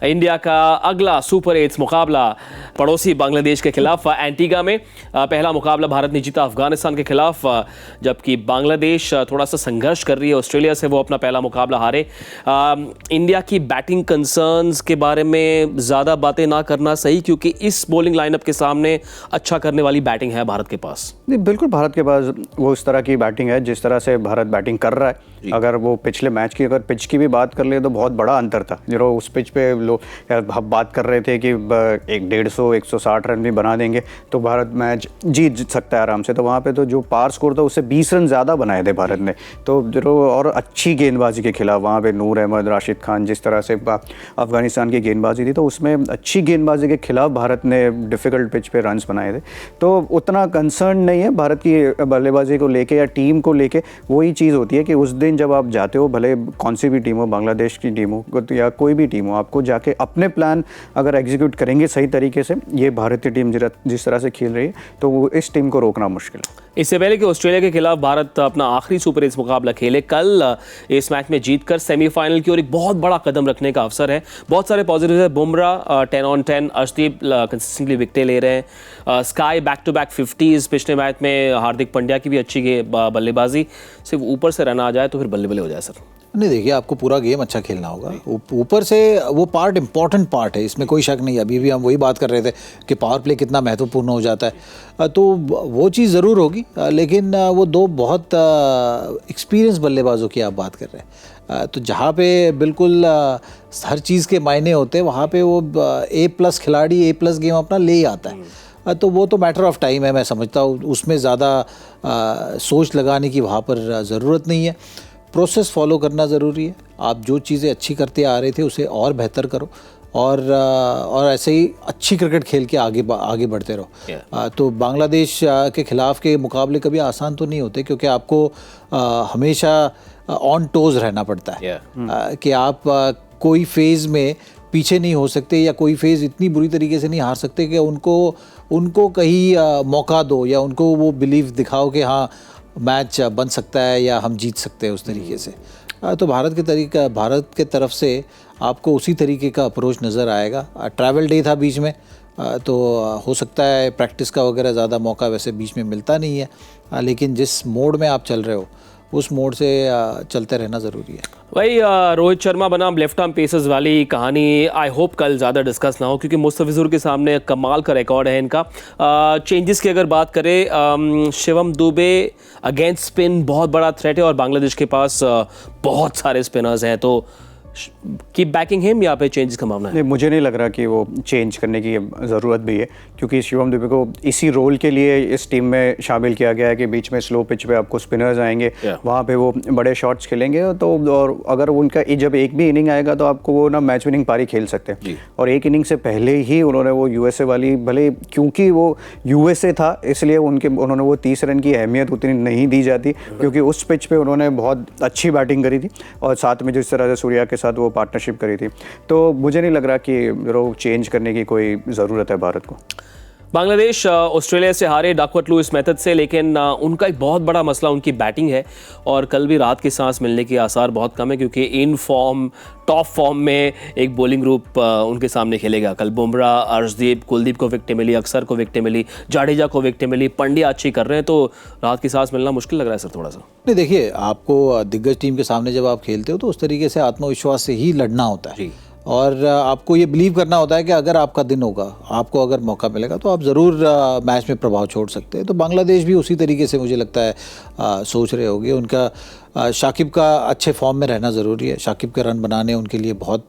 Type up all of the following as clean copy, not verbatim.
India का अगला super 8 मुकाबला पड़ोसी बांग्लादेश के खिलाफ एंटीगा में। पहला मुकाबला भारत ने जीता अफगानिस्तान के खिलाफ, जबकि बांग्लादेश थोड़ा सा संघर्ष कर रही है ऑस्ट्रेलिया से, वो अपना पहला मुकाबला हारे। इंडिया की बैटिंग कंसर्न्स के बारे में ज़्यादा बातें ना करना सही, क्योंकि इस बॉलिंग लाइनअप के सामने अच्छा करने वाली बैटिंग है भारत के पास। नहीं, बिल्कुल भारत के पास वो इस तरह की बैटिंग है जिस तरह से भारत बैटिंग कर रहा है। अगर वो पिछले मैच की अगर पिच की भी बात कर ले तो बहुत बड़ा अंतर था। जो उस पिच पे लोग बात कर रहे थे कि 150-160 रन भी बना देंगे तो भारत मैच जीत सकता है आराम से। तो वहाँ पे तो जो पार स्कोर था उससे 20 रन ज़्यादा बनाए थे भारत ने। तो जो और अच्छी गेंदबाजी के खिलाफ वहाँ पे नूर अहमद, राशिद खान, जिस तरह से अफगानिस्तान की गेंदबाजी थी, तो उसमें अच्छी गेंदबाजी के खिलाफ भारत ने डिफ़िकल्ट पिच पे रन्स बनाए थे। तो उतना कंसर्न नहीं है भारत की बल्लेबाजी को लेके या टीम को लेके। वही चीज़ होती है कि उस दिन जब आप जाते हो, भले कौन सी भी टीम हो, बांग्लादेश की टीम हो या कोई भी टीम हो, आपको जाके अपने प्लान अगर एग्जीक्यूट करेंगे सही तरीके से, ये भारतीय टीम जिस तरह से खेल रही है, तो वो इस टीम को रोकना मुश्किल है। इससे पहले कि ऑस्ट्रेलिया के खिलाफ भारत अपना आखिरी सुपर 8 मुकाबला खेले, कल इस मैच में जीतकर सेमीफाइनल की ओर एक बहुत बड़ा कदम रखने का अवसर है। बहुत सारे पॉजिटिव है। बुमराह 10 on 10, अर्शदीप कंसिस्टेंटली विकेटें ले रहे हैं, sky back to back 50s। पिछले मैच में हार्दिक पांड्या की भी अच्छी बल्लेबाजी, सिर्फ ऊपर से रन आ जाए तो फिर बल्ले बल्ले हो जाए सर। नहीं, देखिए आपको पूरा गेम अच्छा खेलना होगा। ऊपर से वो पार्ट इम्पॉर्टेंट पार्ट है, इसमें कोई शक नहीं है। अभी भी हम वही बात कर रहे थे कि पावर प्ले कितना महत्वपूर्ण हो जाता है, तो वो चीज़ ज़रूर होगी। लेकिन वो दो बहुत एक्सपीरियंस बल्लेबाजों की आप बात कर रहे हैं, तो जहाँ पे बिल्कुल हर चीज़ के मायने होते हैं, वहाँ पे वो A+ खिलाड़ी A+ गेम अपना ले ही आता है। तो वो तो मैटर ऑफ टाइम है, मैं समझता हूँ। उसमें ज़्यादा सोच लगाने की वहाँ पर ज़रूरत नहीं है। प्रोसेस फॉलो करना ज़रूरी है। आप जो चीज़ें अच्छी करते आ रहे थे उसे और बेहतर करो, और ऐसे ही अच्छी क्रिकेट खेल के आगे बढ़ते रहो। तो बांग्लादेश के ख़िलाफ़ के मुकाबले कभी आसान तो नहीं होते, क्योंकि आपको हमेशा ऑन टोज़ रहना पड़ता है। कि आप कोई फेज़ में पीछे नहीं हो सकते, या कोई फेज़ इतनी बुरी तरीके से नहीं हार सकते कि उनको कहीं मौका दो, या उनको वो बिलीव दिखाओ कि हाँ मैच बन सकता है या हम जीत सकते हैं उस तरीके से। तो भारत के तरफ से आपको उसी तरीके का अप्रोच नज़र आएगा। ट्रैवल डे था बीच में, तो हो सकता है प्रैक्टिस का वगैरह ज़्यादा मौका वैसे बीच में मिलता नहीं है, लेकिन जिस मोड में आप चल रहे हो उस मोड से चलते रहना ज़रूरी है। भाई रोहित शर्मा बनाम लेफ्ट आर्म पेसर्स वाली कहानी आई होप कल ज़्यादा डिस्कस ना हो, क्योंकि मुस्तफिजुर के सामने कमाल का रिकॉर्ड है इनका। चेंजेस की अगर बात करें, शिवम दुबे अगेंस्ट स्पिन बहुत बड़ा थ्रेट है, और बांग्लादेश के पास बहुत सारे स्पिनर्स हैं, तो कीप बैकिंग हिम, यहाँ पे चेंज का मामला है? नहीं, मुझे नहीं लग रहा कि वो चेंज करने की ज़रूरत भी है, क्योंकि शिवम दुबे को इसी रोल के लिए इस टीम में शामिल किया गया है कि बीच में स्लो पिच पे आपको स्पिनर्स आएंगे, वहाँ पे वो बड़े शॉट्स खेलेंगे। तो और अगर उनका जब एक भी इनिंग आएगा तो आपको वो ना मैच विनिंग पारी खेल सकते हैं। और एक इनिंग से पहले ही उन्होंने वो USA वाली, भले क्योंकि वो USA था इसलिए उन्होंने वो 30 रन की अहमियत उतनी नहीं दी जाती, क्योंकि उस पिच पे उन्होंने बहुत अच्छी बैटिंग करी थी, और साथ में जिस तरह से सूर्या के साथ वो पार्टनरशिप करी थी। तो मुझे नहीं लग रहा कि चेंज करने की कोई ज़रूरत है भारत को। बांग्लादेश ऑस्ट्रेलिया से हारे डकवर्थ लुइस मेथड से, लेकिन उनका एक बहुत बड़ा मसला उनकी बैटिंग है, और कल भी रात की सांस मिलने के आसार बहुत कम है, क्योंकि इन फॉर्म टॉप फॉर्म में एक बॉलिंग ग्रुप उनके सामने खेलेगा। कल बुमराह, अर्शदीप, कुलदीप को विकेटें मिली, अक्सर को विकेटें मिली, जाडेजा को विकेटें मिली, पंड्या अच्छी कर रहे हैं, तो रात की सांस मिलना मुश्किल लग रहा है सर थोड़ा सा। नहीं, देखिए आपको दिग्गज टीम के सामने जब आप खेलते हो तो उस तरीके से आत्मविश्वास से ही लड़ना होता है, और आपको ये बिलीव करना होता है कि अगर आपका दिन होगा, आपको अगर मौका मिलेगा तो आप ज़रूर मैच में प्रभाव छोड़ सकते हैं। तो बांग्लादेश भी उसी तरीके से मुझे लगता है सोच रहे होंगे। उनका शाकिब का अच्छे फॉर्म में रहना ज़रूरी है। शाकिब के रन बनाने उनके लिए बहुत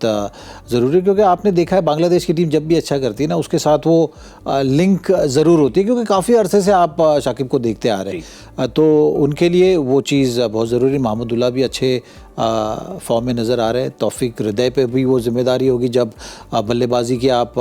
ज़रूरी है, क्योंकि आपने देखा है बांग्लादेश की टीम जब भी अच्छा करती है ना, उसके साथ वो लिंक ज़रूर होती है, क्योंकि काफ़ी अरसे से आप शाकिब को देखते आ रहे हैं, तो उनके लिए वो चीज़ बहुत ज़रूरी। महमूदुल्लाह भी अच्छे फॉर्म में नज़र आ रहे हैं। तौफीक हृदय पे भी वो जिम्मेदारी होगी जब बल्लेबाजी की आप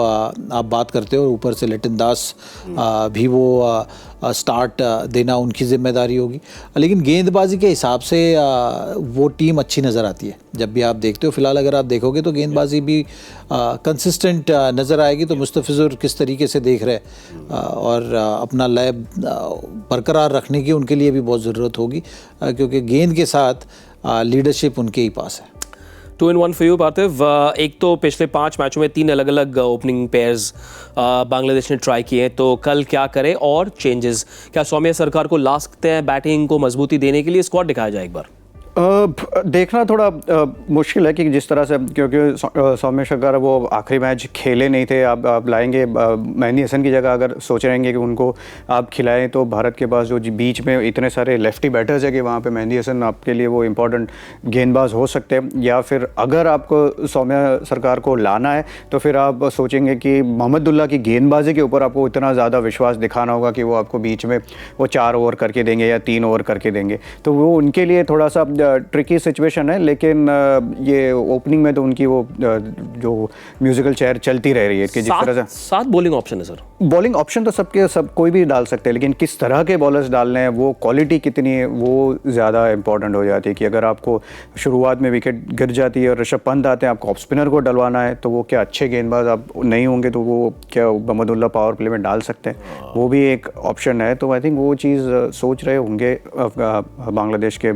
बात करते हो, ऊपर से लिटन दास भी वो स्टार्ट देना उनकी ज़िम्मेदारी होगी। लेकिन गेंदबाजी के हिसाब से वो टीम अच्छी नज़र आती है जब भी आप देखते हो। फिलहाल अगर आप देखोगे तो गेंदबाजी भी कंसिस्टेंट नज़र आएगी। तो मुस्तफिजुर किस तरीके से देख रहे और अपना लय बरकरार रखने की उनके लिए भी बहुत ज़रूरत होगी, क्योंकि गेंद के साथ लीडरशिप उनके ही पास है। 2-in-1 for you, पार्थिव। एक तो पिछले 5 मैचों में 3 अलग अलग ओपनिंग पेयर्स बांग्लादेश ने ट्राई किए हैं, तो कल क्या करें और चेंजेस? क्या सौम्या सरकार को ला सकते हैं बैटिंग को मजबूती देने के लिए? स्क्वाड दिखाया जाए एक बार। देखना थोड़ा मुश्किल है कि जिस तरह से, क्योंकि सौम्या सरकार वो आखिरी मैच खेले नहीं थे। आप लाएंगे मेहंदी हसन की जगह, अगर सोच रहेंगे कि उनको आप खिलाएं, तो भारत के पास जो बीच में इतने सारे लेफ्टी बैटर्स है कि वहाँ पे मेहंदी हसन आपके लिए वो इम्पोर्टेंट गेंदबाज हो सकते हैं। या फिर अगर आपको सौम्या सरकार को लाना है तो फिर आप सोचेंगे कि मोहम्मदुल्लाह की गेंदबाजी के ऊपर आपको इतना ज़्यादा विश्वास दिखाना होगा कि वो आपको बीच में वो 4 ओवर करके देंगे या 3 ओवर करके देंगे, तो वो उनके लिए थोड़ा सा ट्रिकी सिचुएशन है। लेकिन ये ओपनिंग में तो उनकी वो जो म्यूजिकल चेयर चलती रह रही है कि जिस तरह से 7 बॉलिंग ऑप्शन है सर। बॉलिंग ऑप्शन तो सब कोई भी डाल सकते हैं, लेकिन किस तरह के बॉलर्स डालने हैं, वो क्वालिटी कितनी है, वो ज़्यादा इंपॉर्टेंट हो जाती है। कि अगर आपको शुरुआत में विकेट गिर जाती है और ऋषभ पंत आते हैं, आपको ऑफ स्पिनर को डलवाना है, तो वो क्या अच्छे गेंदबाज आप नहीं होंगे तो वो क्या मोहम्मदुल्लाह पावर प्ले में डाल सकते हैं, वो भी एक ऑप्शन है। तो आई थिंक वो चीज़ सोच रहे होंगे बांग्लादेश के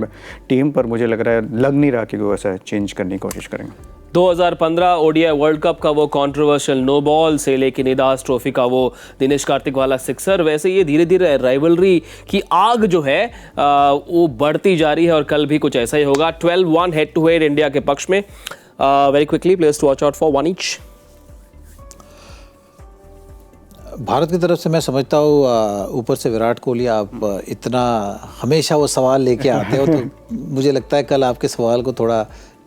टीम, पर मुझे लग नहीं रहा कि वो ऐसा चेंज करने की कोशिश करेंगे। 2015 ओडीआई वर्ल्ड कप का वो कंट्रोवर्शियल नो बॉल से लेके निदास ट्रॉफी का वो दिनेश कार्तिक वाला सिक्सर, वैसे ये धीरे धीरे राइवलरी की आग जो है वो बढ़ती जा रही है और कल भी कुछ ऐसा ही होगा। 12-1 हेड टू हेड इंडिया के पक्ष में। Very quickly players to watch out for, 1 each. Bharat की तरफ से मैं समझता हूँ ऊपर से विराट कोहली, आप इतना हमेशा वो सवाल लेके आते हो, तो मुझे लगता है कल आपके सवाल को थोड़ा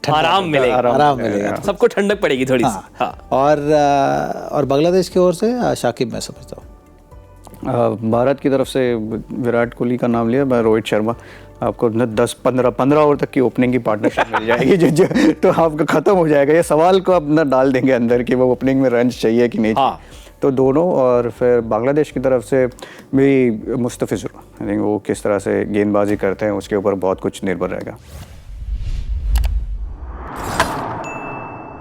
आराम मिलेगा, सबको ठंडक पड़ेगी थोड़ी सी। हाँ। और बांग्लादेश की ओर से शाकिब, मैं समझता हूँ। भारत की तरफ से विराट कोहली का नाम लिया, मैं रोहित शर्मा। आपको 10-15 ओवर तक की ओपनिंग की पार्टनरशिप मिल जाएगी जो तो आपका ख़त्म हो जाएगा। ये सवाल को आप न डाल देंगे अंदर कि वो ओपनिंग में रन चाहिए कि नहीं चाहिए। तो दोनों, और फिर बांग्लादेश की तरफ से भी मुस्तफिजुर, आई थिंक वो किस तरह से गेंदबाजी करते हैं उसके ऊपर बहुत कुछ निर्भर रहेगा।